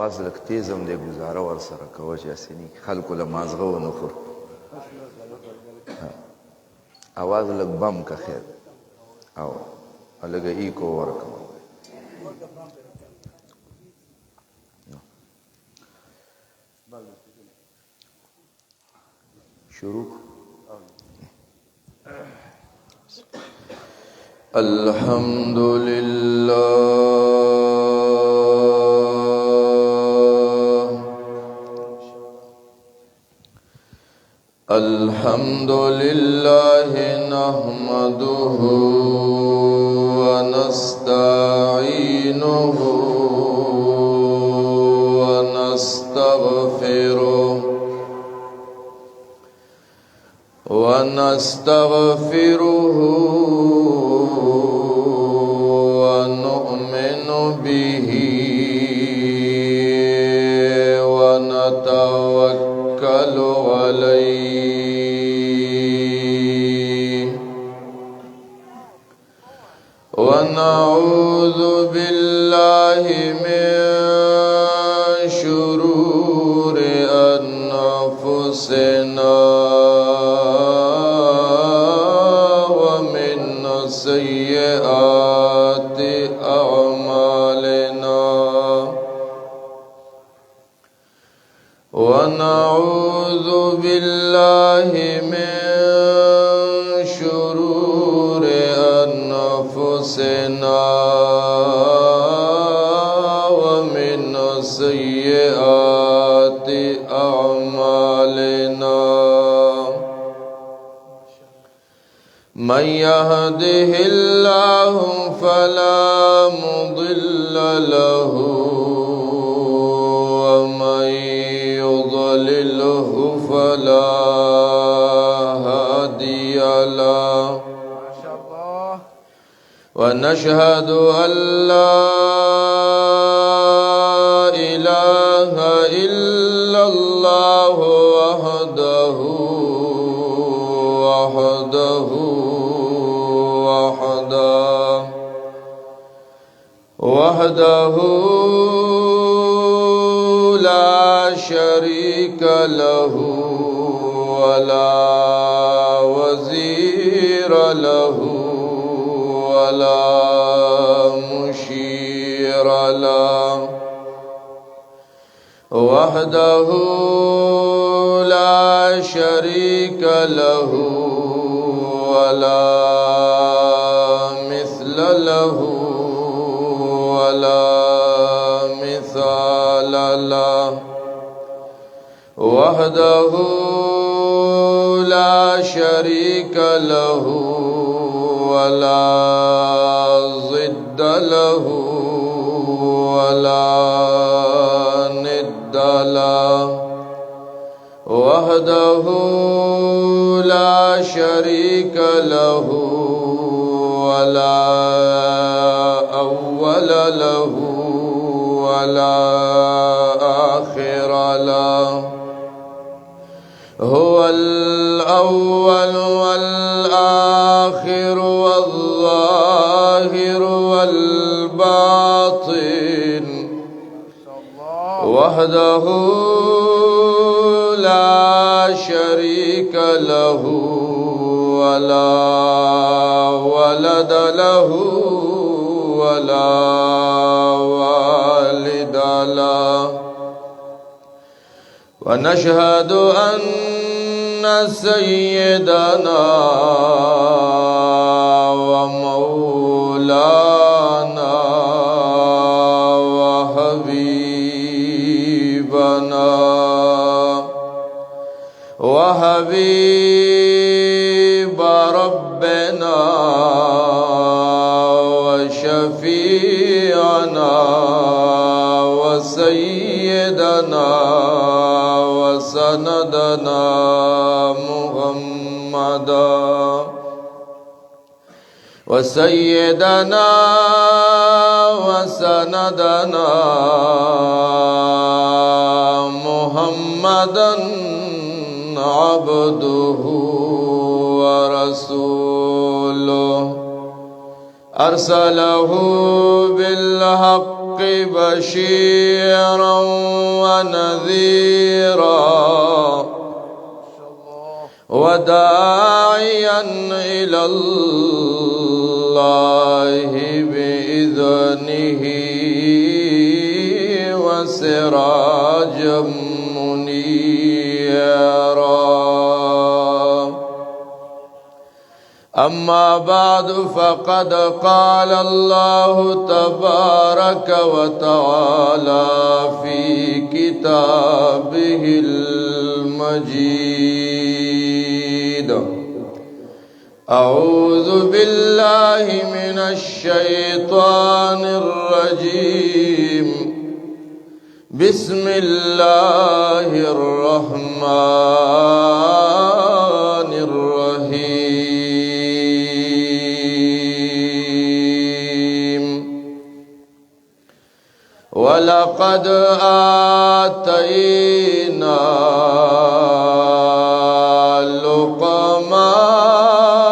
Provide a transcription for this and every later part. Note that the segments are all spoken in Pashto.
आवाज لږ تیز هم دی گزاره ورسره کوه چې اسیني خلکو له مازغه ونه خور आवाज لږ بم کا خیر او لږ ایکو ورکوه شروع الحمد لله الحمد لله نحمده ونستعينه ونستغفره ونؤمن به ونتوكل عليه ونعوذ بالله من شرور أنفسنا سيئات أعمالنا ونعوذ بالله من شرور أنفسنا ومن سيئات أعمالنا من يهده الله فلا مضل له ومن يضلله فلا هادي له ونشهد أن لا إله إلا الله وحده لا شريك له ولا وزير له ولا مشير له وحده لا شريك له ولا مثل له ولا مثال له وحده لا شريك له ولا ضد له ولا ند له وحده لا شريك له ولا أول له ولا آخر له هو الأول والآخر والظاهر والباطن وحده لا شريك له ولا ولد له ولا والد له ونشهد أن سيدنا ومولانا وحبيب ربنا وشفيعنا وسيدنا وسندنا محمدا وسيدنا وسندنا محمدا عبده ورسوله أرسله بالحق بشيرا ونذيرا وداعيا إلى الله بإذنه وسراجا منيرا. أما بعد فقد قال الله تبارك وتعالى في كتابه المجيد: أعوذ بالله من الشيطان الرجيم. بسم الله الرحمن الرحيم. ولقد آتينا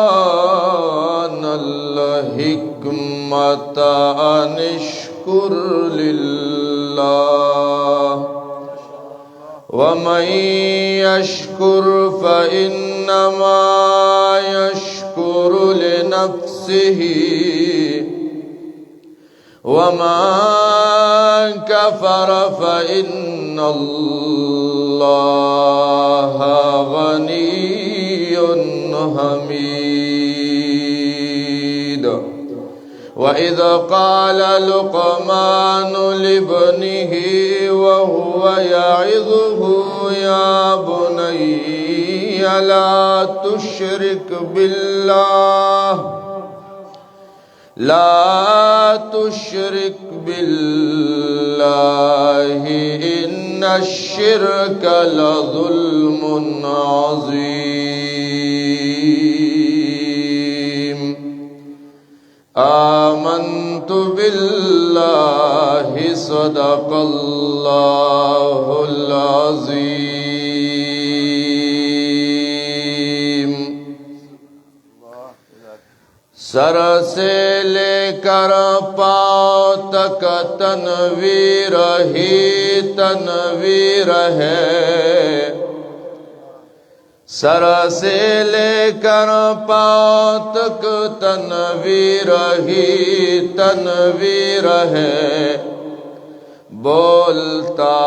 لقمان الحكمة أن اشكر لله ومن يشكر فإنما يشكر لنفسه ومن كفر فإن الله غني حميد. وإذ قال لقمان لابنه وهو يعظه: يا بني لا تشرك بالله إن الشرك لظلم عظيم. آمنت بالله صدق الله العظيم. सर से लेकर पाँव तक तनवीर ही तनवीर है। सर से लेकर पाँव तक तनवीर ही तनवीर है। बोलता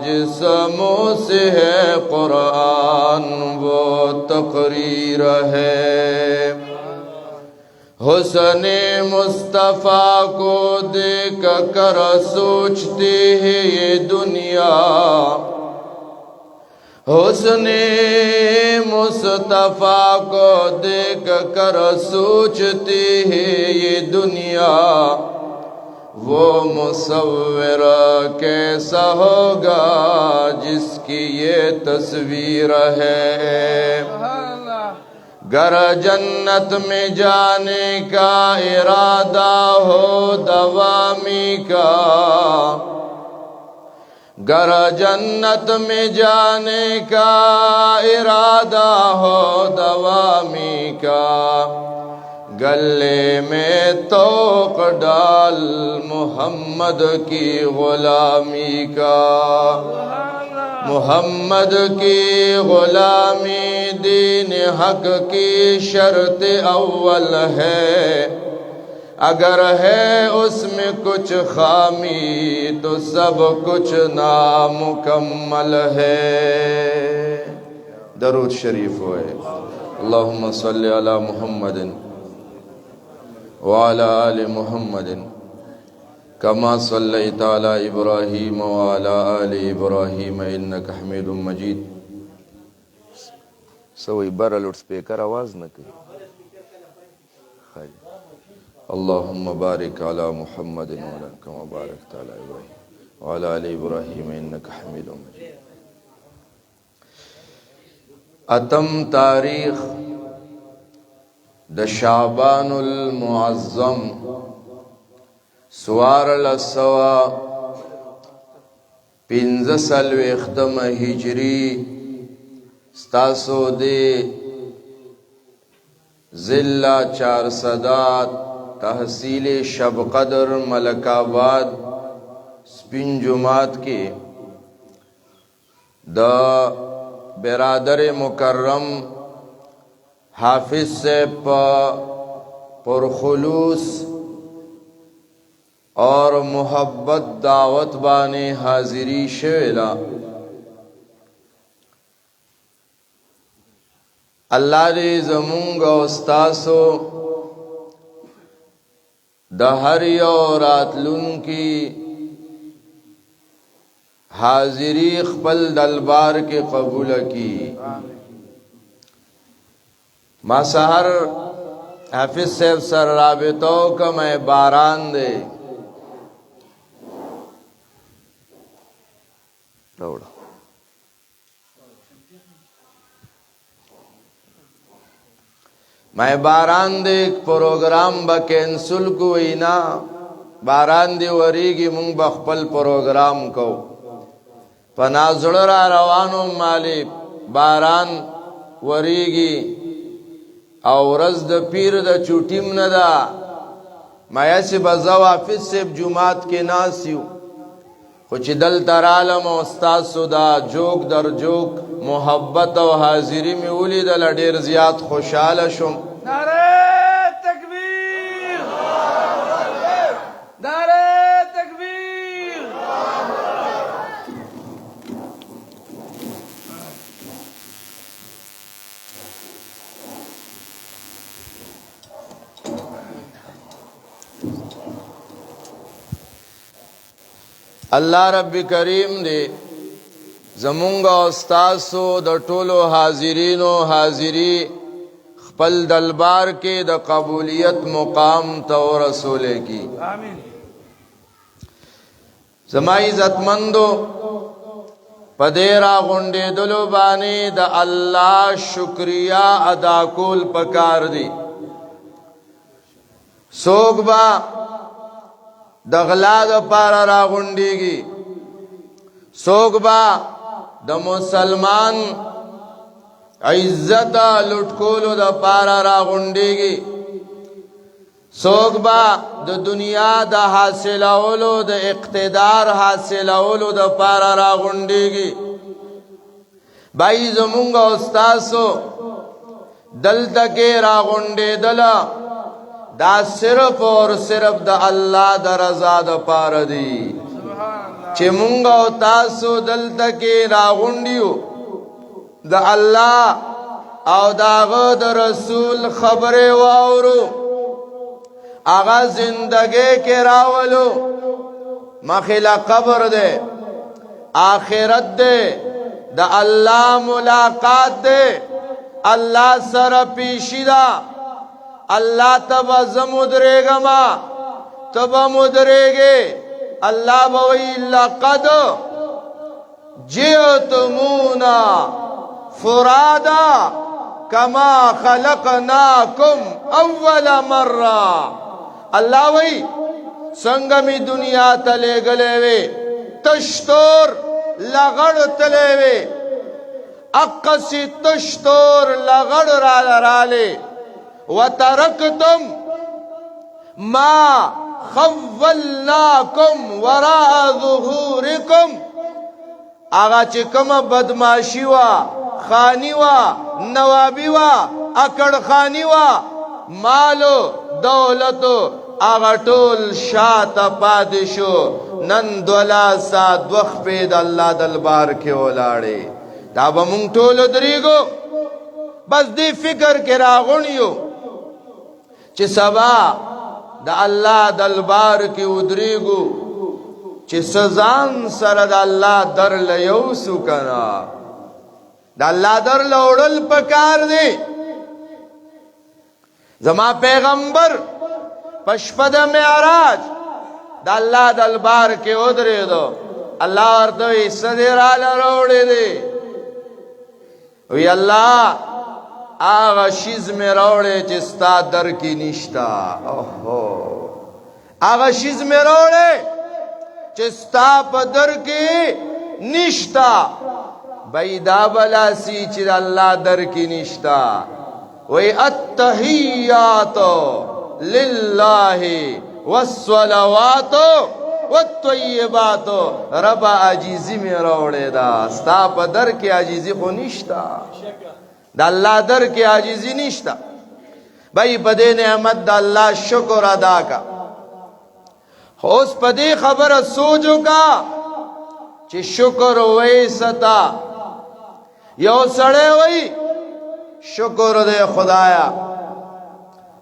जिस्मों से है कुरान वो तकरीर है। हुस्ने मुस्तफ़ा को देख कर सोचती है ये दुनिया। हुस्ने मुस्तफ़ा को देख कर सोचती है ये दुनिया। वो मुसव्विर कैसा होगा जिसकी ये तस्वीर है। गर जन्नत में जाने का इरादा हो दवामी का। गर जन्नत में जाने का इरादा हो दवामी का। गले में तोक डाल मोहम्मद की गुलामी का। मोहम्मद की गुलामी दीन हक की शर्त अव्वल है। अगर है उसमें कुछ खामी तो सब कुछ नामुकम्मल है। दरूद शरीफ होए। अल्लाहुम्मा सल्ली अला मुहम्मदिन व अला आलि मुहम्मदिन कमा सल्लैता अला इब्राहीम व अला आलि इब्राहीम इन्नका हमीदुम मजीद। सवई बर लाउड स्पीकर आवाज न करी। अल्लाहुम्मा बारिक अला मुहम्मदिन व अला कमा बारकता अला इब्राहीम व अला आलि इब्राहीम इन्नका हमीदुम मजीद। अतम तारीख द शाबानुल मुअज़्ज़म सुवार लसवा 15 हिजरी स्तासो दे जिल्ला 4 सदात تحصیل شب قدر ملک آباد سپین جماعت کے دا برادر مکرم حافظ سے پرخلوص اور محبت دعوت بانے حاضری شویلا اللہ دے زمونگ استاسو دہری اور راتلون کی حاضری خپل دلبار کے قبول کی ما سحر حافظ صاحب سر رابطو کا میں باران دے دوڑا میں باران دے پروگرام با کینسل کو اینا باران دے وریگی مونگ بخپل پروگرام کو پنازڑ را روانو مالی باران وریگی او رز د پیر د چوٹیم ندا مایا سی بزاو حافظ سیب جماعت کے ناسیو خوچ دل ترالم و استاسو دا جوک در جوک محبت و حاضری میں اولی دل دیر زیاد خوشحال شم نعرہ تکبیر نعرہ تکبیر اللہ رب کریم دے زمونگا استاسو دا ټولو حاضرینو حاضری خپل دلبار کے دا قبولیت مقام تو رسولے کی آمین زمائی عزتمندو پدیرا غنڈے دلو بانے دا اللہ شکریہ ادا کول پکار دی سوگ با دا غلا دا پارا را غنڈی گی سوگ با دا مسلمان عزت لٹکولو دا پارا را غنڈی گی سوگ با دا دنیا دا حاصل اولو دا اقتدار حاصل اولو دا پارا را غنڈی گی بائی زمونگا استاسو دل تکے را غنڈی دلا دا صرف اور صرف دا اللہ دا رضا دا پار دی چه مونگا و تاسو دلتا کے راغنڈیو دا اللہ او دا غد رسول خبر واورو آغا زندگی کے راولو مخلا قبر دے آخرت دے دا اللہ ملاقات دے اللہ سر پیشی دا اللہ تبا زمدرے گا ما تبا مدرے گے اللہ بوئی لقد جئتمونا فرادا کما خلقناکم اول مرہ اللہ بوئی سنگمی دنیا تلے گلے وے تشتور لغڑ تلے وے اقسی تشتور لغڑ رالے وَتَرَكْتُمْ مَا خَوَّلْنَاكُمْ وَرَاءَ ظُهُورِكُمْ آغا چکم بدماشی وا خانی وا نوابی وا اکڑ خانی وا مالو دولتو آغا ټول شاعت پادشو نن دولا سات وقت پید اللہ دلبار کے اولاڑے تابا مونگ ټول دریگو بس دی فکر کے راغنیو چه سبا دا اللہ دلبار کی ادریگو چه سزان سر دا اللہ در لیوسو کنا دا اللہ در لوڑل پکار دے زما پیغمبر پشپد معراج دا اللہ دلبار کے ادرے دو اللہ ارتوی صدر روڑے دے وی اللہ آغا شیز میں روڑے چستا در کی نشتا آغا شیز میں روڑے چستا پا در کی نشتا بیدا بلا سی چر اللہ در کی نشتا وی التحیاتو للہ والصلوات والطیبات رب عجیزی میں روڑے دا ستا پا در کی عجیزی خو نشتا دا اللہ در کی عجیزی نشتا بھائی پدے نعمت دا اللہ شکر ادا کا اس پدے خبر سوچو کا چی شکر وی ستا یو سڑے وی شکر دے خدایا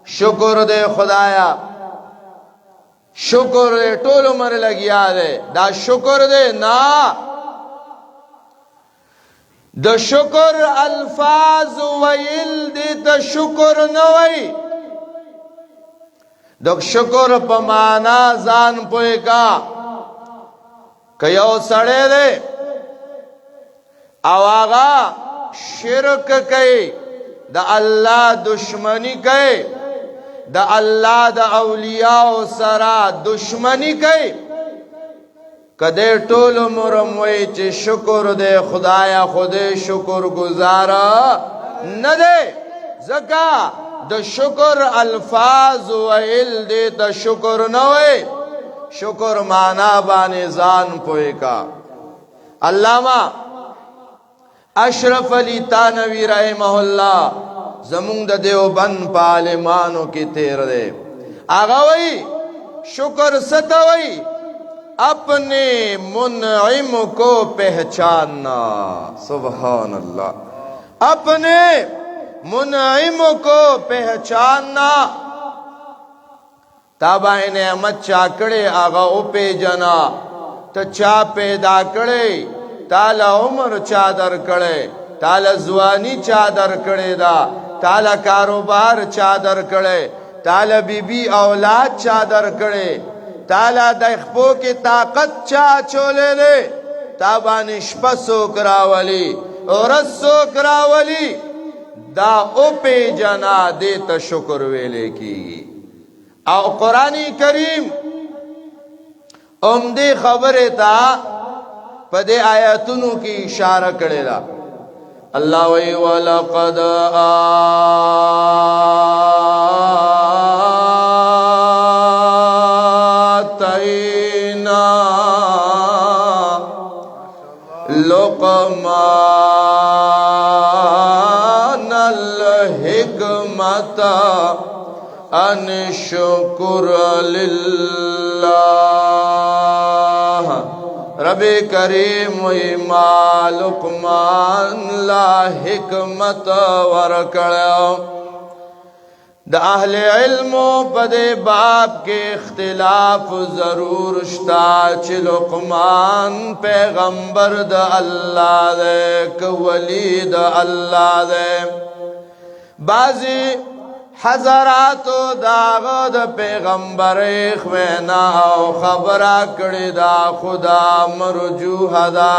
شکر دے خدایا شکر دے ٹول عمر لگیا دے دا شکر دے نا دا شکر الفاظ ویل دے تا شکر نوئی دا شکر پا مانا زان پوئے کا کہ یو سڑے دے او آغا شرک کئی دا اللہ دشمنی کئی دا اللہ دا اولیاء سرا دشمنی کئی کدے ٹول مرموئی چی شکر دے خدایا خودے شکر گزارا ندے زکا دا شکر الفاظ ویل دے تا شکر نوے شکر مانا بانے زان پوئے کا علامہ اشرف علی تانوی رحمہ اللہ زمون دا دیوبند پالمانو کی تیر دے آگا وئی شکر ستوئی اپنے منعم کو پہچاننا سبحان اللہ اپنے منعم کو پہچاننا تابع نعمت چاکڑے آگا او پہ جنا تا چا پیدا کڑے تالا عمر چادر کڑے تالا زوانی چادر کڑے دا تالا کاروبار چادر کڑے تالا بی بی اولاد چادر کڑے تالا دخپو کی طاقت چا چولے لے تابا نشپا سوکراولی اور سوکراولی دا او پی جنا دیتا شکر ویلے کی او قرآن کریم دے خبر تا پدے آیاتنو کی اشارہ کڑے دا اللہ وی وَلَقَدْ آتَيْنَا لُقْمَانَ الْحِكْمَةَ أَنِ اشْكُرْ لِلَّهِ رب کریم ویما لقمان لا حکمت ورکڑیو دا اہل علم پدے باب کے اختلاف ضرور شتا چھ لقمان پیغمبر دا اللہ دے کولی دا اللہ دے بعضی حضراتو داغد پیغمبر خوینا او خبرہ کڑی دا خدا مرجوح دا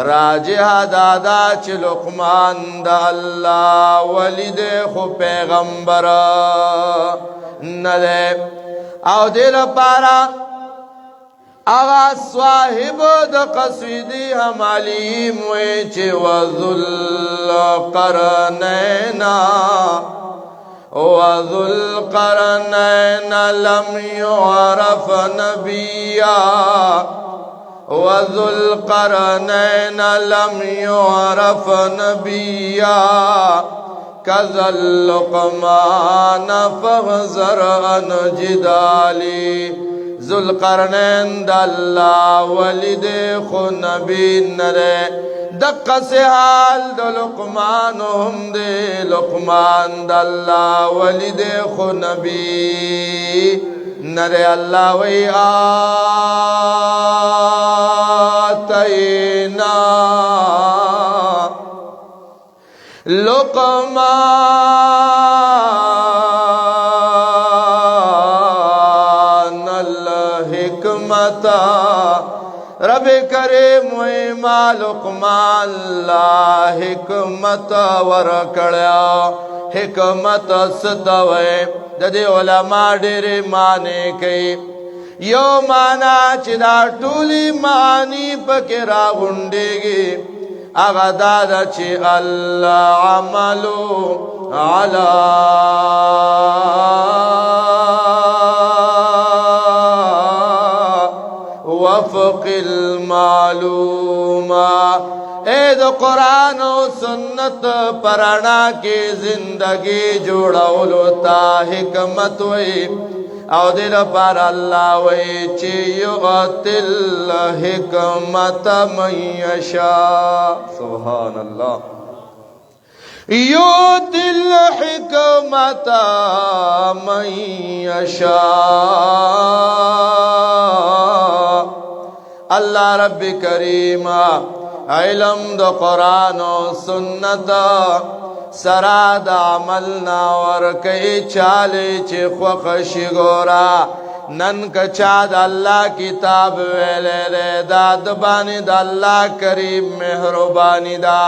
راجح دادا چی لقمان دا اللہ ولید خو پیغمبر ندے او دل پارا آغا صاحب دا قصیدی ہم علیم ویچی وذو القرنینا وذو القرنین لم يعرف نبیا وذو القرنین لم يعرف نبیا كذا اللقمان فاغزر عن جدالی ذو القرنین دا اللہ ولد خو نبی نرے دقا سے حال دا لقمان ہم دے لقمان دا اللہ ولد خو نبی نرے اللہ وی آتینا لقمان الحکمتا رب کریم ویما لقمان لا حکمت ورکڑیا حکمت ستوئے ددے علماء دیر مانے کئی یو مانا چدا ٹولی مانی پکرا گنڈے گی اغدادا چی اللہ عملو علا وفق المعلومہ اے دو قرآن و سنت پرانا کی زندگی جوڑولو تا حکمت وی او دل پر اللہ وی چی یغتل حکمت من یشاء سبحان اللہ یغتل حکمت من یشاء اللہ رب کریم علم دو قرآن و سنت سرا دا عملنا ورکی چالی چی خوخشی گورا نن کچا دا اللہ کتاب ویلے دے دا دبانی دا اللہ کریم مہربانی دا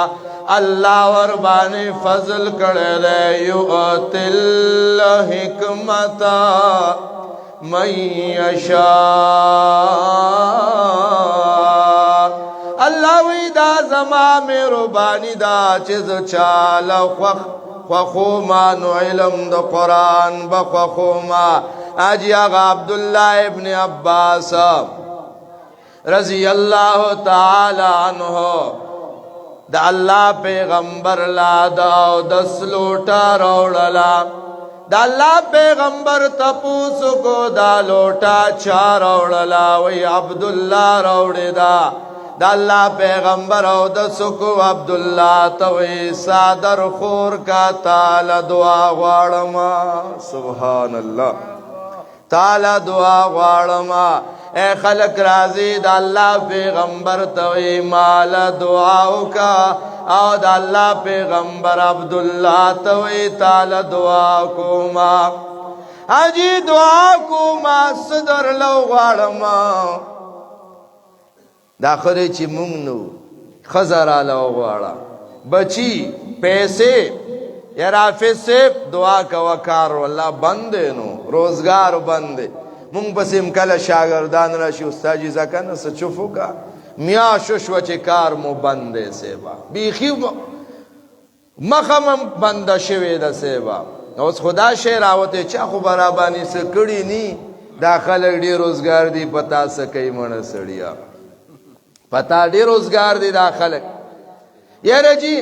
اللہ وربانی فضل کڑے دے یؤتل حکمتا من یشاء اللہ وی دا زما مہربانی دا چیز چالا خوخوما نو علم دا قرآن بخوخوما آجی آغا عبداللہ ابن عباس رضی اللہ تعالی عنہ دا اللہ پیغمبر لا داو دس لوٹا روڑلا دا اللہ پیغمبر تپوسو کو دا لوٹا چا روڑلا وی عبداللہ روڑی دا دا اللہ پیغمبر او دا سکو عبداللہ توی صادر خور کا تالا دعا غوارما سبحان اللہ تالا دعا غوارما اے خلق رازی دا اللہ پیغمبر توی مال دعاو کا او دا اللہ پیغمبر عبداللہ توی تالا دعا کوما حجی دعا کوما صدر لو غوارما دا خدای چی مونگ نو خزر آلا غوارا بچی پیسے یا رافی سیب دعا کا وکار واللہ بندے نو روزگار بندے مونگ پسیم کل شاگردان راشی استاجی زکن سچفو کا میاں ششو چی کار مو بندے سیبا بیخی مخم بند شوی دا سیبا اوز خدا شیر آوتے چا خو برابانی سکڑی نی دا خلق دی روزگار دی پتا سکی من سڑیا پتا دی روزگار دی دا خلق یا رجی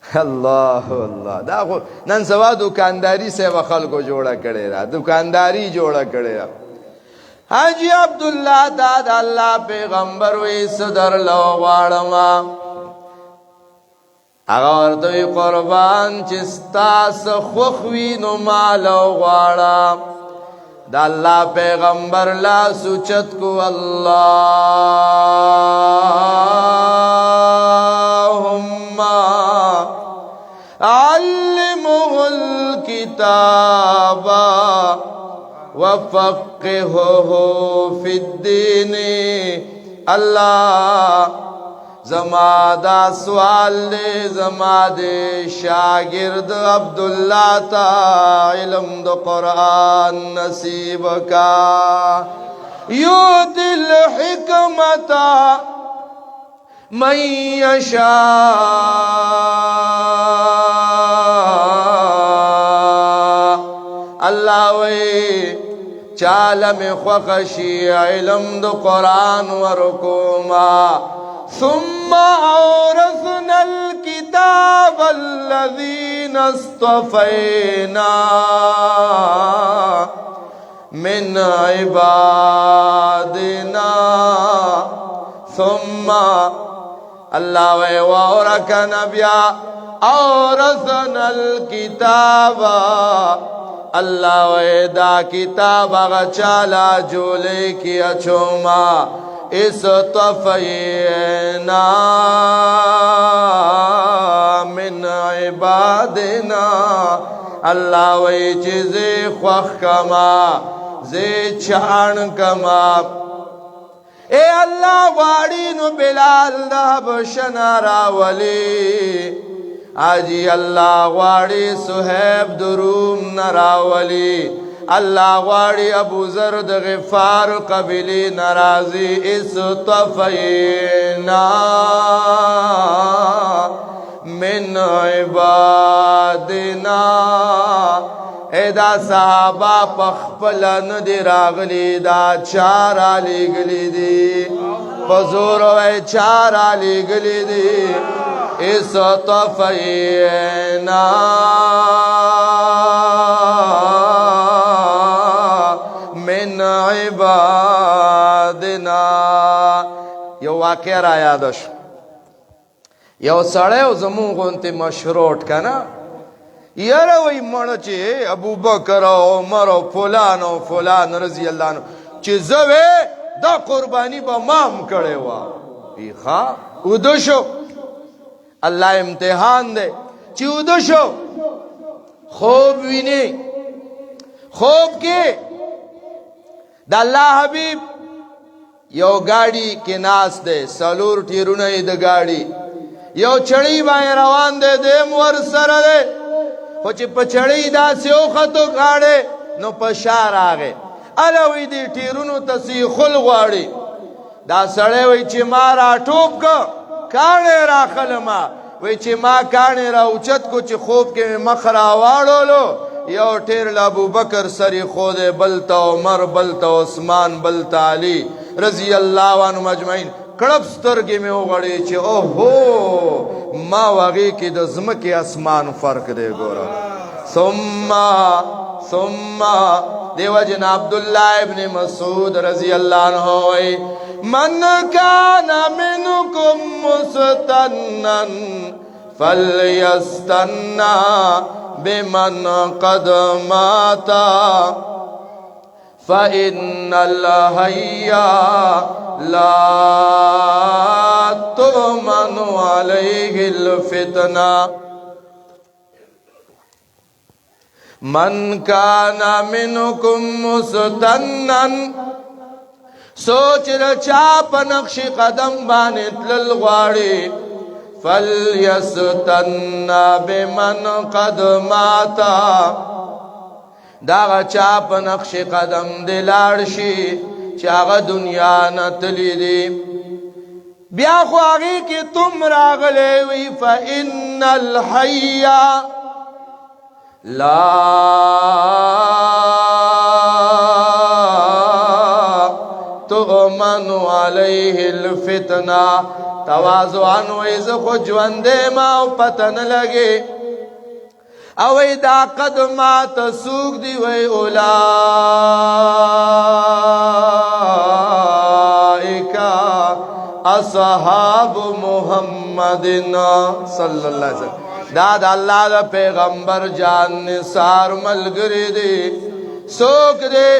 اللہ اللہ دا خو نن سوا دکانداری سے و خلقو جوڑا کرے را دکانداری جوڑا کرے را حاجی عبداللہ داد اللہ پیغمبر وی صدر لو غارما اگر دوی قربان چستا سخوخوی نو مالو غارا دا اللہ پیغمبر لا سوچت کو اللہم علمه الكتاب وفقهه في الدين اللہ زمادہ سوال دے زمادے شاگرد عبداللہ تا علم دو قرآن نصیب کا یؤتی الحکمت من یشاء اللہ وی چالم خوخشی علم دو قرآن ورکوما ثم اورثنا الكتاب الذين اصطفينا من عبادنا ثم اللہ وورک نبیا اورثنا الكتاب اللہ دا کتاب غچالا جولے کی اچھوما اصطفینا من عبادنا اللہ وی چیزے خوخ کما زی چھان کما اے اللہ واری نو بلال دا بشنا راولی آجی اللہ واری سہیب دروم نراولی الله غواړي ابو ذر د غفار قبیلې ناراضي اصطفینا من عبادنا ادا صحابه پخپل ندی راغلی دا چار علی گلی دی پزور وی چار علی گلی دی اصطفینا من عبادنا یو واقع را یادش یو سړی او زمون غونتی مشروط کنه یاره وی مړه چې ابو بکر او عمر او فلان رضی الله عنه چې زوی دا قربانی به مام کړي وا ښا ودو شو الله امتحان دی چې ودو شو خوب ویني خوب کې د الله حبیب یو گاڑی کې ناس دی سلور ټیرونه د گاڑی یو چړی باندې روان دی دیم ور سره دی خو چې په چړی داسې وختو غاړې نو په شا راغی الوی دی ټیرونو تسی خل غواړي دا سړی وی چې ما را ټوپ که کاڼې راخلما وی چې ما کاڼې را اوچت کو چې خوب کې مخ را واړولو یو ټیر له ابوبکر سری خوده بل ته عمر بل ته عثمان بل ته علی رضی الله عنهم اجمعین کړپ سترګې مې وغړې چې اوهو ما واغې کې د ځمکې اسمان فرق دی ګوره ثم دیو جن عبداللہ ابن مسعود رضی اللہ عنہ وی من کان منکم مستنن فلیستنى بمن قد ماتا فإن الحي لا تؤمن عليه الفتنة من کان منکم مستنن سوچ رچا پنقش قدم باندې تلل غواړي فلیستنى بمن قد ماتا دا چا پنقش قدم دلاړ شي چې هغه دنیا نه تللی دی بیا خو هغې کې تم راغلی وي فإن الحي لا تؤمن عليه الفتنة تواضعا ویز خو ژوندی ما او پته نه لګي او دا قدمات سوق دی وی اولئک اصحاب محمد صلی اللہ علیہ وسلم دا د الله د پیغمبر جان نثار ملګری دی سوک دے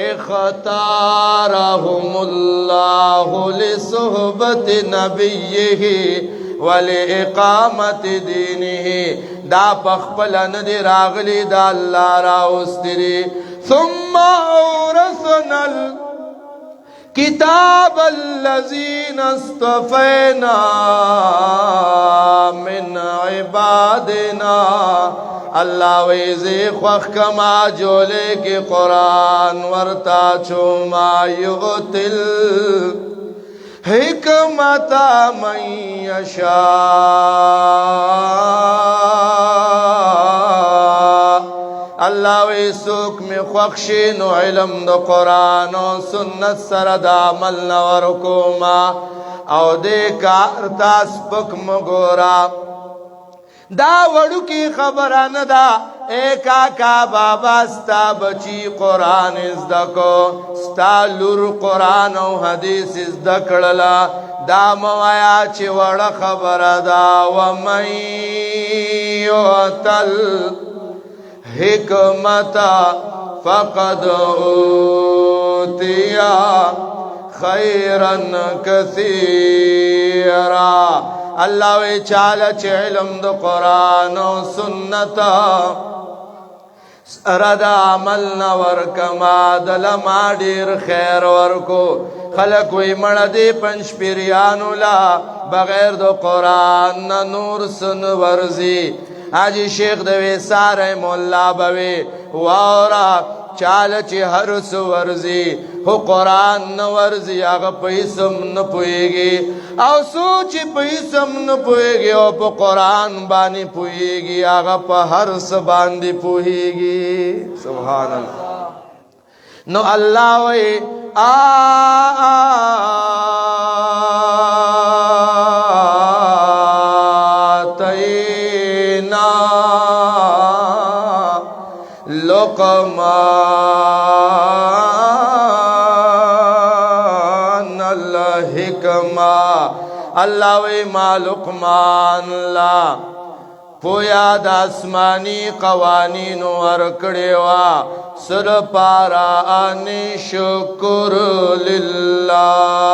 اختارهم الله لصحبت نبیه ولإقامت دینه دا پخپل ندی راغلی دا اللہ راوستری ثم اورثنا کتاب الذین اصطفینا من عبادنا اللہ ویزی خوخ کما جولے کی قرآن ورتا چوما یغتل حکمت من یشاء اللہ وی سوک میں خوخشین و علم دو قرآن و سنت سرد عمل نورکوما او دے کارتا سپک مگورا دا وڑو کی خبران دا اے کاکا بابا ستا بچی قرآن ازدکو ستا لور قرآن و حدیث ازدکڑلا دا موایا چی وڑا خبر دا ومن یعتل حکمتا فقد اوتیا خیرا کثیرا اللہ وی چالا چی علم دو قرآن و سنتا رد عمل نورکما دلما دیر خیر ورکو خلق وی مردی پنچ پیریانو لا بغیر دو قرآن نور سن ورزی آجی شیخ دوی سارے مولا بوی وارا چال چې هر څه ورزي خو قرآن نه ورزي هغه په اسم نه پوهېږي او څوک چې په اسم نه پوهېږي او په قرآن باندې پوهېږي هغه په هر څه باندې پوهېږي سبحان الله نو الله وی آتینا لقمان الحکمہ اللہ وی ما لقمان لا پویا د آسمانی قوانینو ورکړې وا سر پارا ان شکر لله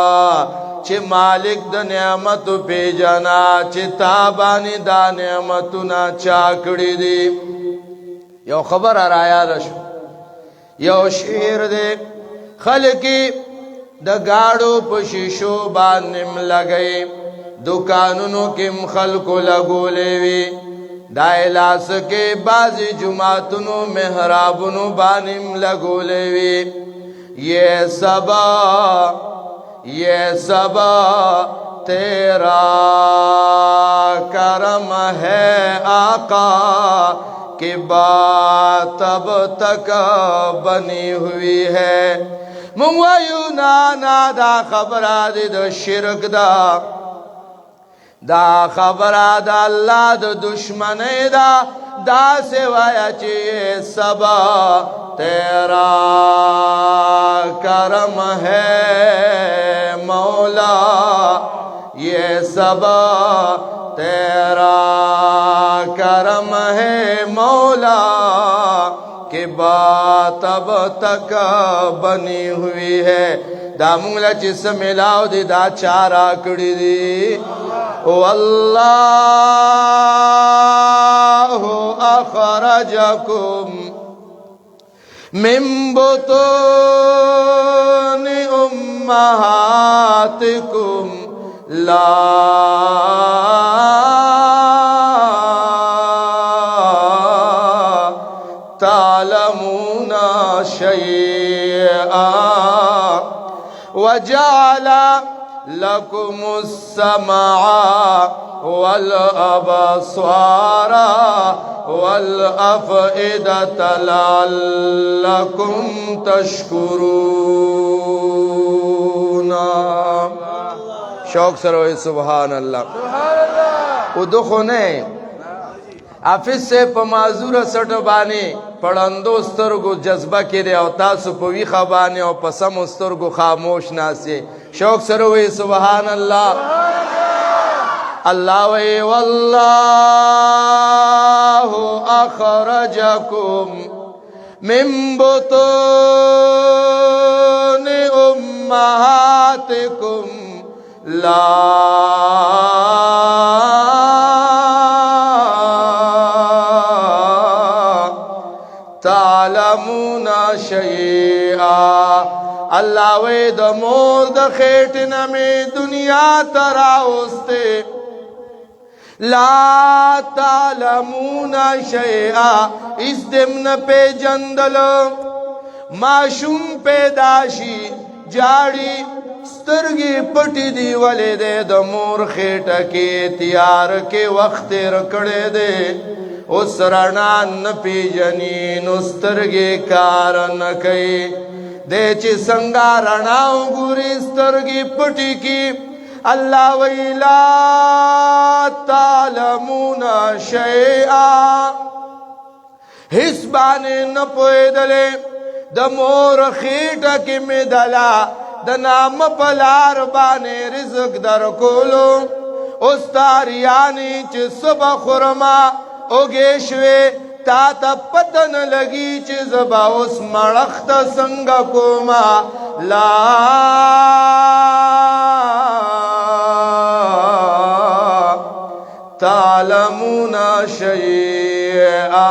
چې مالک د نعمت پیجنا چې تابانی د نعمتونه چا کړې دي یو خبر را یاد شو یو شعر دی خلکی د گاڑو په شیشو باندې لګي دکانونو کې خلکو لګولې وي دایلاس کې بازي جمعتونو محرابونو باندې لګولې وي یہ سبا تیرا کرم ہے آقا کہ بات اب تک بنی ہوئی ہے منگوایو نانا دا خبرہ دی دا شرک دا خبرہ دا اللہ دا دشمنی دا سوایا چی سبا تیرا کرم ہے مولا یہ سبا تیرا کرم ہے مولا کہ بات اب تک بنی ہوئی ہے دا مونگلا چی سمیلاو دی دا چارا کڑی دی واللہ اخرجکم من بطون امہاتکم لا تعلمون شيئا وجعل لكم السمع والأبصار والأفئدة لعلكم تشكرون شوق سروي سبحان الله ودخونه حافظ سے په معذور سټ باندې پړندو سترګو جذبه کړي او تاسو په وی خبانه او په سم سترګو خاموش ناسي شوق سره وي سبحان الله الله وی والله اخرجکم من بطون امهاتکم لا تعلمون شیئا اللہ وی د مور د خیٹنا میں دنیا تراؤستے لا تعلمون شیئا اس دمن پہ جندل معشوم پیداشی جاڑی سترگی پٹی دی والے دے د مور خیٹا کے تیار کے وقت رکڑے دے اس رنا نپی جنین استرگی کار نکئی دے چی سنگا رناو گوری استرگی پٹی کی اللہ ویلا تعلمون شیئا حس بانے نپوئی دلے دا مور خیٹا کی مدلا دا نام پلار بانے رزق در کولو استاریانی چی صبح خورما اوگیشوے تا تا پتن لگی چی زبا اس مڑخت سنگا کوما لا تعلمون شیئا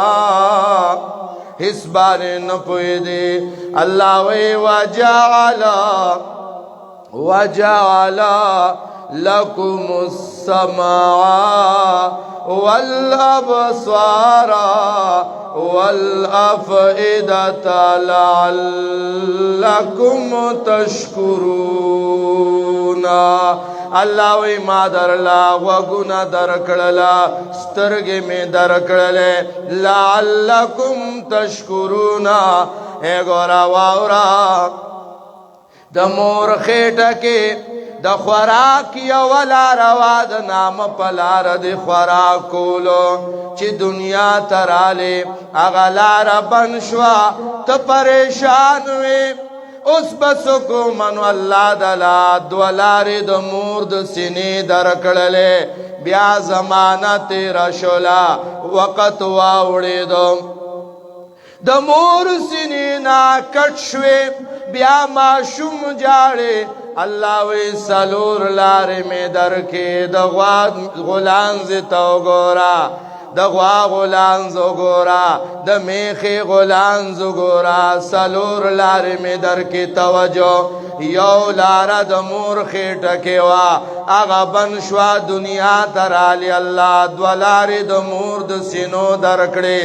اس بارے نپوئی دے اللہ وی وجعلا لكم السمع والأبصار والأفئدة لعلكم تشكرون. اللہ وی ما درلا وگنا درکڑلا سترگی میں درکڑلے لعلکم تشکرون. اے گورا واورا د مور خیٹه کې د خوراک یو لاروا د نام پلار د خوراکولو چې دنیا تراله اغه لار بن شوا ته پریشان وې اوس بس کو منو الله دلا دولارې د مور د سینې درکړلې بیا زمانہ تیرا شولا وقت واوړې دو د مور سینې نا کټ شوې بیا معشوم جاړې الله وی سلور لارې مې درکې د غوا غلانز تو ګورا د غوا غلانز ګورا د میخي غلانز ګورا سلور لارې مې درکې توجه یو لار د مور خېټه کې وا هغه بن شوا دنیا ترالی الله دولارې د مور د سینو درکړې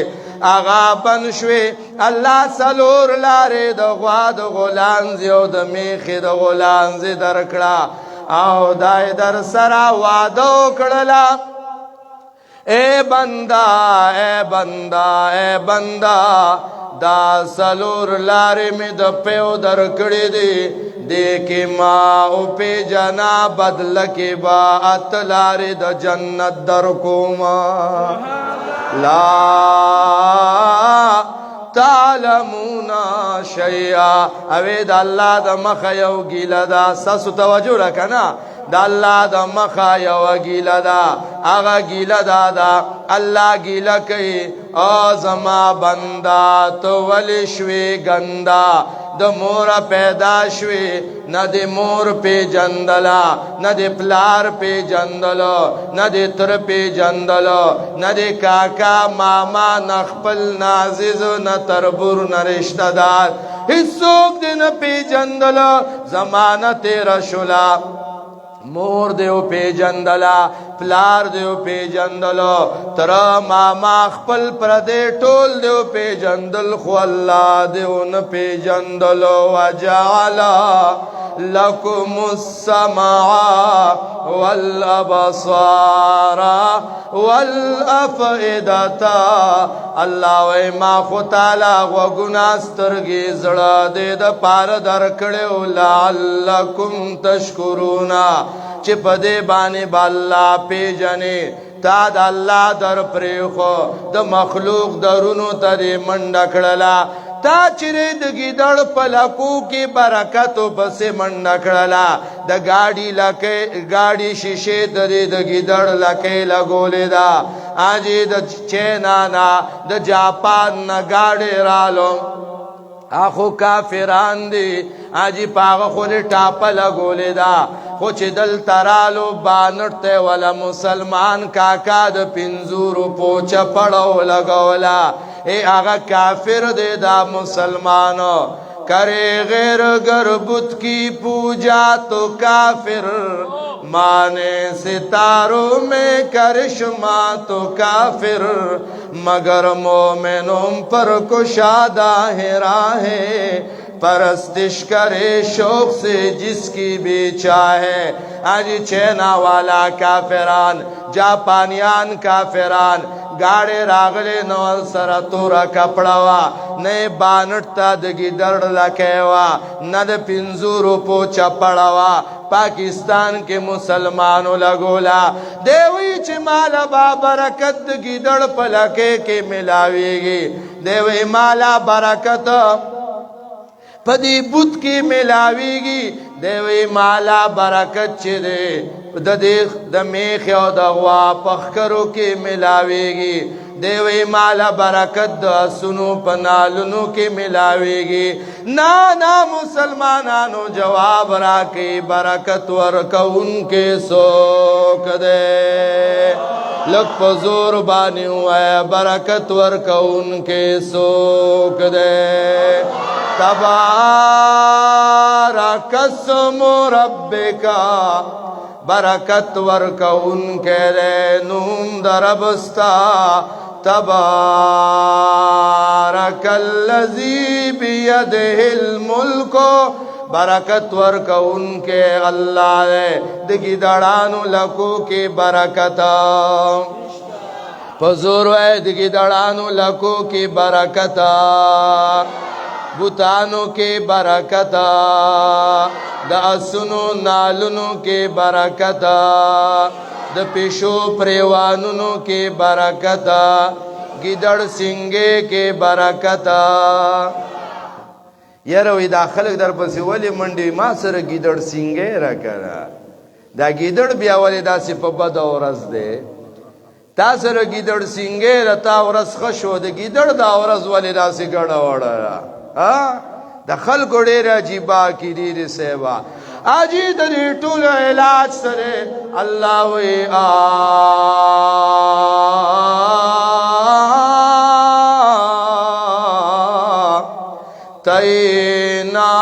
آغا بن شوی اللہ سلور لارے د غوا د غلانز یو د میخی د غلانز درکڑا او دای در سرا وادو کڑلا اے بندہ اے بندہ اے بندہ دا سلور لارے میں د پیو درکڑی دی دیکھ ما او پی جنا بدل کے با ات لارے د جنت درکوما لا تعلمون شیئا اوید اللہ دا مخا یو گیلا دا ساسو توجہ رکھنا دا اللہ دا مخا یو گیلا دا آغا گیلا دا دا اللہ گیلا کئی آزما بندا تو ولی شوی گندا د مور پیدا شوی نہ دے مور پہ جندلا نہ دے پلار پہ جندلو نہ دے تر پہ جندلو نہ دے کاکا ماما نہ خپل نازز نہ تربور نہ رشتہ دار حصوک دے نہ پہ جندلو زمانہ تیرا شلا مور دیو پی جندلا پلار دیو پی جندلو ترا ماما خپل پردے ټول دیو پی جندل خو اللہ دیو ن پی جندلو وجعلا لکم السمع والابصار والافئدة اللہ وی ما خو تعالی غوگنا سترگی زڑا دے دا پار درکڑیو لعلکم تشکرون چی پدے بانے بالا پی جنے تا دا اللہ در پریخو دا مخلوق درونو تا دے منڈکڑلا تا چرے دگی دڑ پلکو کی برکتو بسے منڈکڑلا دا گاڑی شیشے دے دگی دڑ لکے لگولے دا آجی دا چینانا دا جاپان نا گاڑی رالو آخو کافران دی آجی پاغ خولی ٹاپا لگولی دا خوچ دل ترالو بانرتے والا مسلمان کاکا دا پنزورو پوچا پڑو لگولا اے آغا کافر دے دا مسلمانو کرے غیر گربت کی پوجا تو کافر مانے ستاروں میں کرشمہ تو کافر مگر مومنوں پر کشادہ ہے راہیں پرستش کرے شوق سے جس کی بھی چاہے آج چینا والا کافران جاپانیان کافران گاڑے راغلے نوال سرا تورا کپڑاوا نئے بانٹتا دگی درد لکیوا ند پنزورو پوچا پڑاوا پاکستان کے مسلمانوں لگولا دیوی چی مالا برکت دگی درد پلکے کے ملاوی گی دیوی مالا برکت پدی بوت کی ملاوی گی دیوی مالا برکت چی دے د میخ او د غوا پخکرو کی ملاوی گی دیوی مالا برکت د سنو پنالنو کی ملاوی گی نانا مسلمانانو جواب را کی برکت ورکون کے سوک دے لک پزور بانی ہوئے برکت ورکون کے سوک دے تبارک اسم ربکا برکت ورکون کے دے نوم دربستا تبارک اللذی بیدہ الملک برکت ورکون کے اللہ دے دگی دڑانو لکو کی برکتا پزور وے دگی دڑانو لکو کی برکتا بوتانو کے برکتا دا اسنو نالنو کے برکتا دا پیشو پریوانونو کے برکتا گیدڑ سنگے کے برکتا یروی دا خلق در پسی ولی منڈی ما سر گیدڑ سنگے را کرا دا گیدڑ بیا ولی دا سی پا بدا ورز دے تا سر گیدڑ سنگے را تا ورز خشو دا گیدڑ دا ورز ولی دا سی گڑا وڑا را دا خلق دیر عجیبا کی دیر سیبا آجی دری طول علاج سرے اللہ وی تینا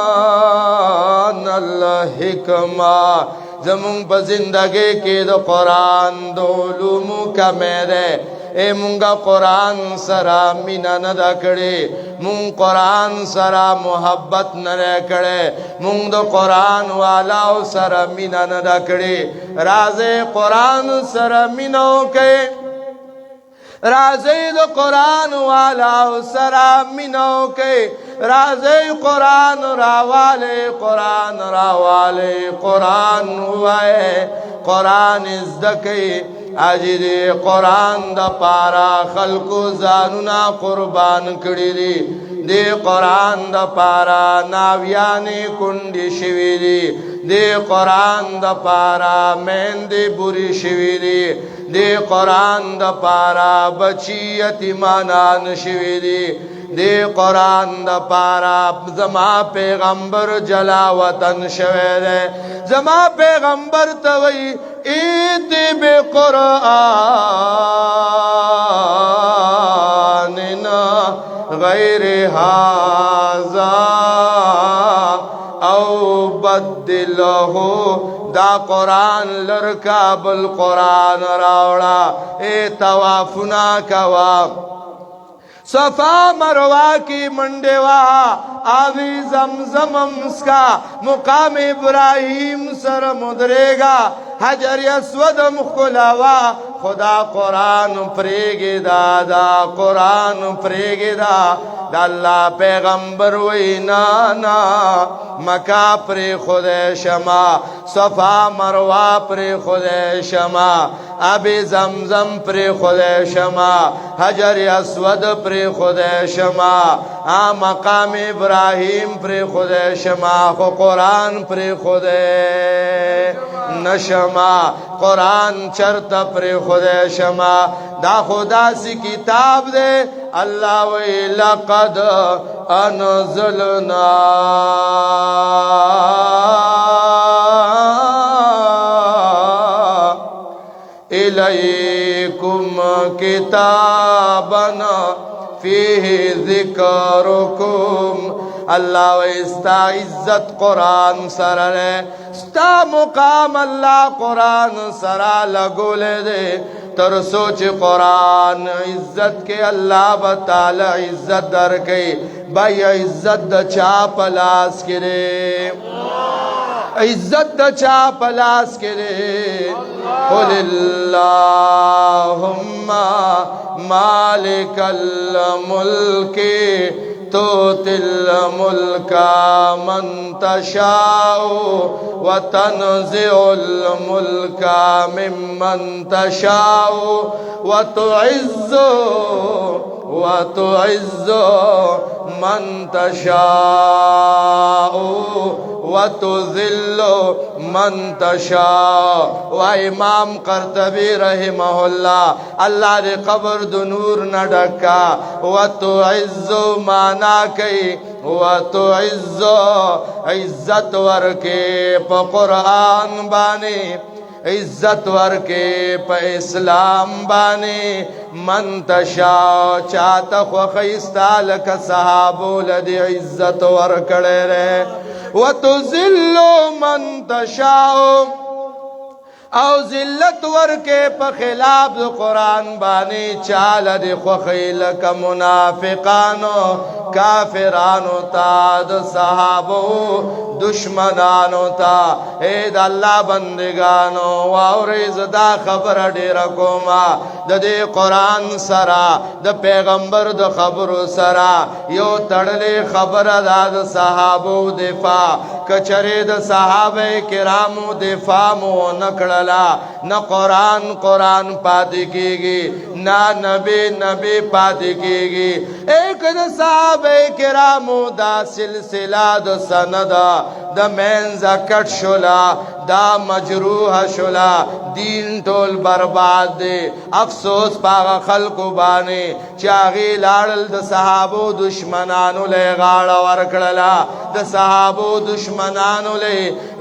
لقمان الحکمہ زمون پا زندگی کی دو قرآن دو علومو کا میرے اے مونگا قرآن سرا مینا ندا کڑے مونگ قرآن سرا محبت نرے کڑے مونگ دو قرآن والاو سرا مینا ندا کڑے رازے قرآن سرا مینو کے رازے دو قرآن والاو سرا مینو کے رازے قرآن راوالے قرآن راوالے قرآن ہوئے قرآن ازدکے آجی دے قرآن دا پارا خلقو زانونا قربان کری دی دے قرآن دا پارا ناویانی کنڈی شوی دی دے قرآن دا پارا مہندی بری شوی دی دے قرآن دا پارا بچی یتیمانان شوی دی دے قرآن دا پارا زما پیغمبر جلا وطن شوی دے زما پیغمبر توئی ایتی بے قرآننا غیر حازا او بدلہو دا قرآن لرکا بالقرآن راوڑا اے توافنا کوا صفا مروا کی منڈیوا آوی زمزم مسکا مقام ابراہیم سر مدرے گا حجر اسود مخلاوا خدا قرآن پریگی دا قرآن پریگی دا اللہ پیغمبر وی نانا مکا پری خود شما صفا مروا پری خود شما ابی زمزم پری خود شما حجر اسود پری خود شما مقام ابراہیم پری خود شما خو قرآن پری خود نشما قرآن چرت پری خود شما دا خدا سی کتاب دے اللہ وی لقد انزلنا الیکم کتابنا فیہ ذکرکم اللہ و استا عزت قرآن سرے استا مقام اللہ قرآن سرا لگو لے دے تر سوچ قرآن عزت کے اللہ بطال عزت در گئی بھائی عزت دا چا پلاس کرے عزت دا چا پلاس کرے قل اللہم مالک الملک توت الملک من تشاء وتنزع الملک ممن تشاء وتعز من تشاء وتذل من تشاء و امام قرطبی رحمہ اللہ اللہ دے قبر دنور نہ ڈکا وتعز مانا کئی وتعز عزت ورکے پا قرآن بانے عزت ورکے پا اسلام بانے منتشا چاہتا خوخیستا لکا صحابو لدی عزت ورکڑے رہے وَتُزِلُّ منتشاؤ او ذلت ورکے پا خلاف دو قرآن بانی چال دی خوخی لکا منافقانو کافرانو تا دو صحابو دشمنانو تا اید اللہ بندگانو واوریز دا خبر دیرکو ما دا دی قرآن سرا دا پیغمبر دا خبر سرا یو تڑلی خبر دا دا صحابو دفاع کچری دا صحابہ کرامو دفاع مو نکڑل نہ قرآن پاتی کی گی نہ نبی پاتی کی گی ایک دا صحابہ کرامو دا سلسلہ دا سند دا مینزا کٹ شلا دا مجروح شلا دین ٹول برباد دے افسوس پاغا خلقو بانے چاگی لارل دا صحابو دشمنانو لے غاڑا ورکڑلا دا صحابو دشمنانو لے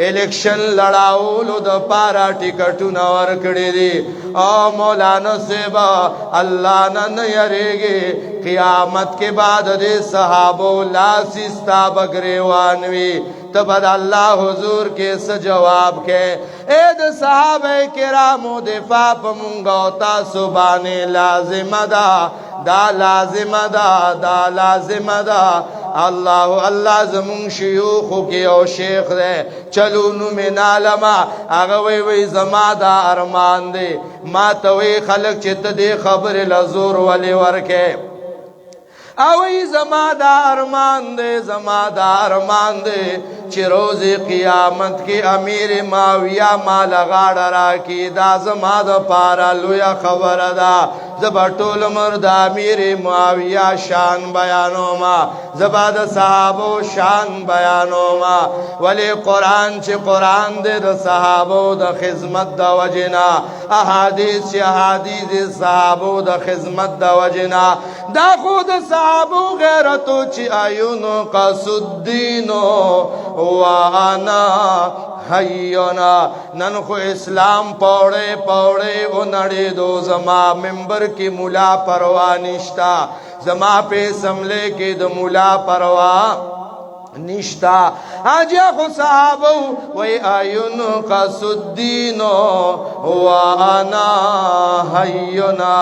الیکشن لڑاولو دا پارا ٹکٹو نور کڑی دی او مولانا سیبا اللہ نن یریگی قیامت کے بعد دے صحابو لاسستا بگریوانوی تبد اللہ حضور کے سجواب کے اید صحابہ کرامو دفاع پا منگوتا سبانے لازم دا دا لازم دا دا لازم دا اللہ زمون شیوخو کی او شیخ دے چلونو من عالما اغوی وی زما دا ارمان دے ما توی خلق چت دے خبر لزور ولی ورکے اوی زما دا ارمان دے زما دا ارمان دے چی روز قیامت کی امیر معاویہ مال غاڑ را کی دا زما دا پارا لویا خبر دا زبا ٹول مرد امیر معاویہ شان بیانو ما زبا دا صحابو شان بیانو ما ولی قرآن چی قرآن دے دا صحابو دا خدمت دا وجنا احادیث چی احادیث صحابو دا خدمت دا وجنا دا خود صحابو غیرتو چی آیونو قصدینو وانا حیونا نن خو اسلام پوڑے او نڑی دو زما ممبر کی ملا پروا نشتا زما پہ سملے کی دو ملا پروا نشتا آجیا خو صحابو وی آیون قصدینو وانا حیونا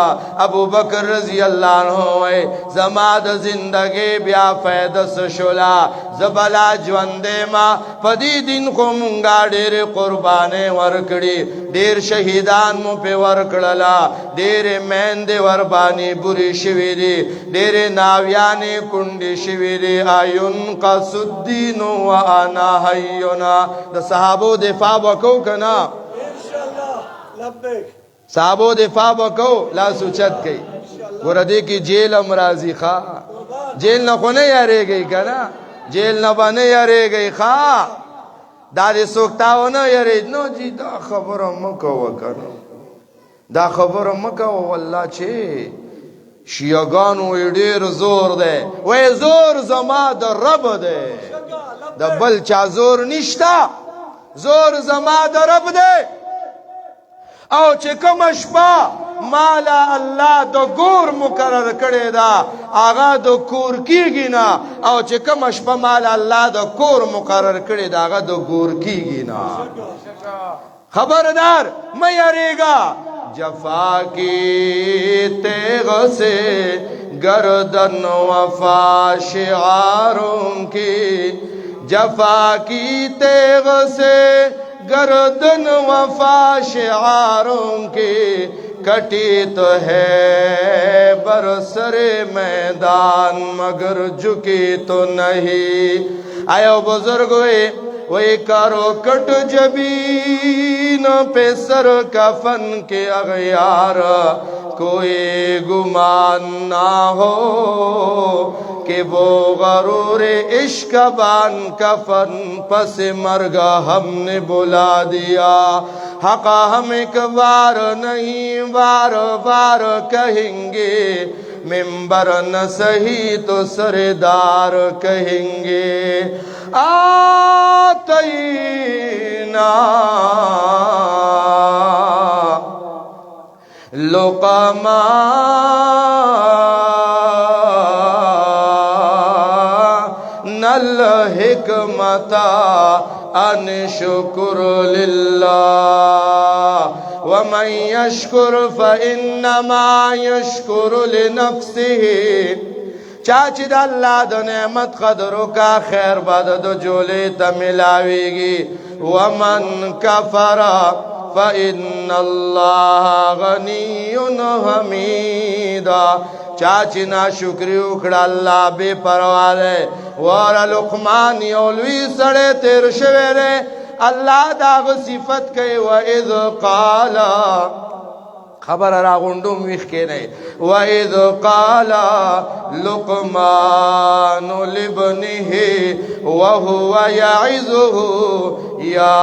ابو بکر رضی اللہ عنہ وی زماد زندگی بیا فیدس شلا زبلا جوندے ما پدی دن کو منگا دیر قربانے ورکڑی دیر شہیدان مو پہ ورکڑلا دیر مین دے وربانی بری شوی دی دیر ناویانی کنڈی شوی دی آیون قصدینو وانا حیونا دا صحابو دفاع وکو کنا انشاءاللہ لبیک صحابو دفاع وکو لا سوچت کئی گردے کی جیل امرازی خواہ جیل نہ خونے یارے گئی کنا جیل نہ بنے یارے گئی خواہ دادی سوکتاو نہ یارے نو جی دا خبر مکو کنا دا خبر مکو واللہ چھے شیعگانو ایڈیر زور دے وی زور زما دا رب دے دا بل چا زور نشتا زور زما دا رب دے او چکم اشپا مالا اللہ دا گور مقرر کرے دا آغا دا کور کی گینا او چکم اشپا مالا اللہ دا کور مقرر کرے دا آغا دا گور کی گینا خبردار میں یارے گا جفا کی تیغ سے گردن وفا شعاروں کی جفا کی تیغ سے گردن وفا شعاروں کی کٹی تو ہے برسر میدان مگر جھکی تو نہیں آئے بزرگ ہوئے وہی کارو کٹ جبین پہ سر کفن کے اغیار کوئی گمان نہ ہو کہ وہ غرور عشق بان کفن پس مرگا ہم نے بلا دیا حقا ہم ایک بار نہیں بار بار کہیں گے मिंबर न सही तो सरदार कहेंगे आतईना लुक़मा नल हिकमता अन शुक्र लिल्लाह वमन यशकुर फइन्नमा यशकुरु लिनफ्सिही चाची द अल्लाह द नेमत कदरों का खैर बद दो जोले तमिलावेगी वमन कफरा फइन्नल्लाह गनियुन हमीदा चाची ना शुक्री उखड़ा अल्लाह बेपरवाह है और लुक़मान योलवी सड़े तेर शवेरे अल्लाह दाग सिफत के व इज़ क़ाला खबर रागुंडुम विख के नहीं व इज़ क़ाला लुक़मान लिब्निही व हुवा यइज़ुहु या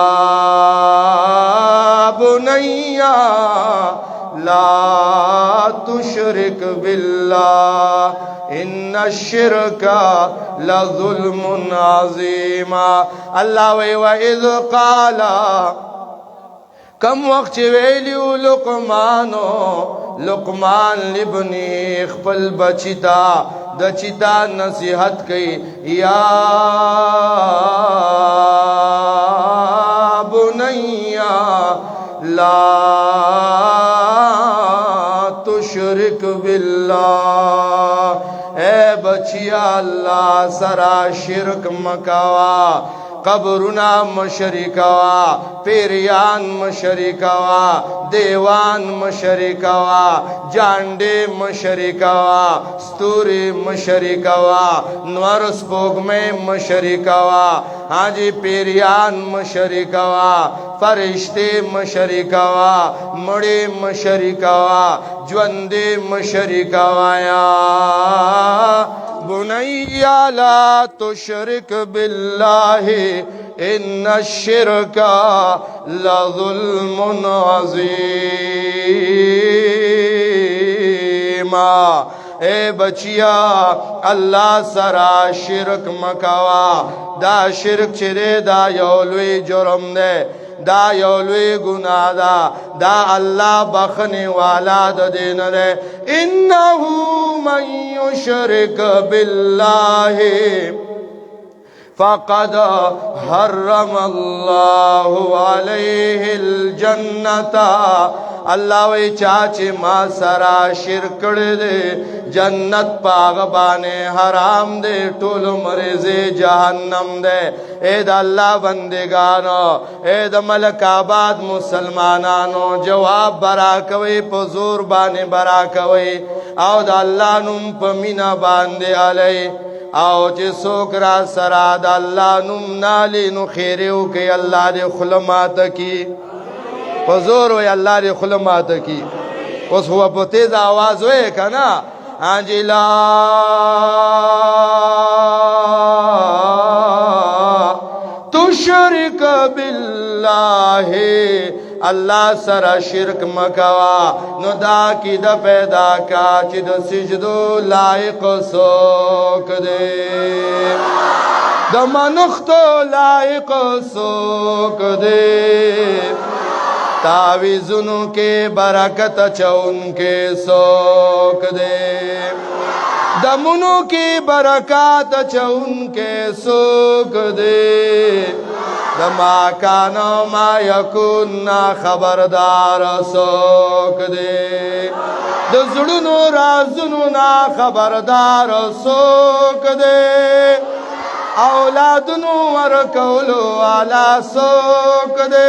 बुनैया ला तुशरिक बिल्लाह इन्ना शिरका लज़ुल्मुन अज़ीमा अल्लाह व इज़ क़ाला कम वक्त वेलियो लुक़मान लिब्नी खपल बचिता दचिता नसीहत कई या बुनैया ला तुशरिक बिल्लाह ए बचिया अल्लाह सरा शिरक मकावा कब्रुना मशरिकवा पेरियान मशरिकवा देवान मशरिकवा जांडे मशरिकवा स्तूरी मशरिकवा नवर स्पोग में मशरिकवा हाजी पेरियान मशरिकवा फरिश्ते मशरिकवा मड़े मशरिकवा ज्वंदे मशरिकवाया बुनैया ला तुशरिक बिल्लाहि इन्ना शिरका लज़ुल्मुन अज़ीमा ए बचिया अल्लाह सरा शिरक मकावा दा शिरक चिरे दा योलवी जुर्म दे दा योलवी गुनाह दा अल्लाह बखने वाला दिन रे इन्नहु मन युशरिक बिल्लाहि फ़क़द हर्रमल्लाहु अलैहिल जन्नता अल्लाह वे चाचे माँ सरा शिरक दे जन्नत पागबाने हराम दे टोल मरेजे जहन्नम दे एद अल्लाह बंदेगानो एद मलकाबाद मुसलमानानो जवाब बरा कवे पजूर बाने बरा कवे आओ द अल्लाह नुम पमीना बांदे अलई आओ जे सोकरा सरा द अल्लाह नुम नाली नु खेरे के अल्लाह दे खुलमात की पजोर हो अल्लाह रे खुलमात की उस हुआ तेज आवाज हुए का ना आजिला तुशरिक बिल्लाहि अल्लाह सरा शिरक मकावा नुदा की द पैदा का चिद सिजदो लायक सोक दे द मनुख्तो लायक सोक दे तावीज़ुनु के बरकत चौन के सोक दे दमुनु की बरकत चौन के सोक दे दमा कानो मा यकुन ना खबरदार सोक दे दुजुड़नु राजुनु ना खबरदार सोक दे औलादनु वर कौलो आला सोक दे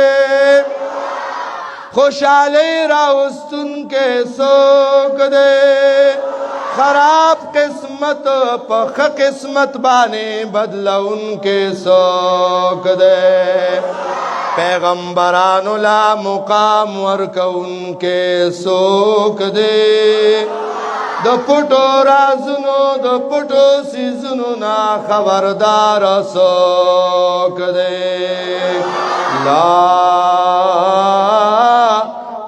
खुशाली राउस्तुन के सोक दे खराब किस्मत पख किस्मत बाने बदला उनके सोक दे पैगम्बरानुला मुकाम वर्क उनके सोक दे द पुटो राजुनो द पुटो सीजुनो ना खबरदार सोक दे ला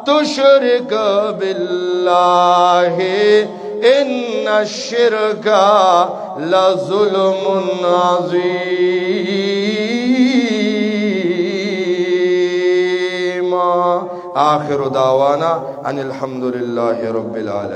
तुशरिक बिल्लाहि إن الشرك لظلم عظيم. آخر دعوانا أن الحمد لله رب العالمين.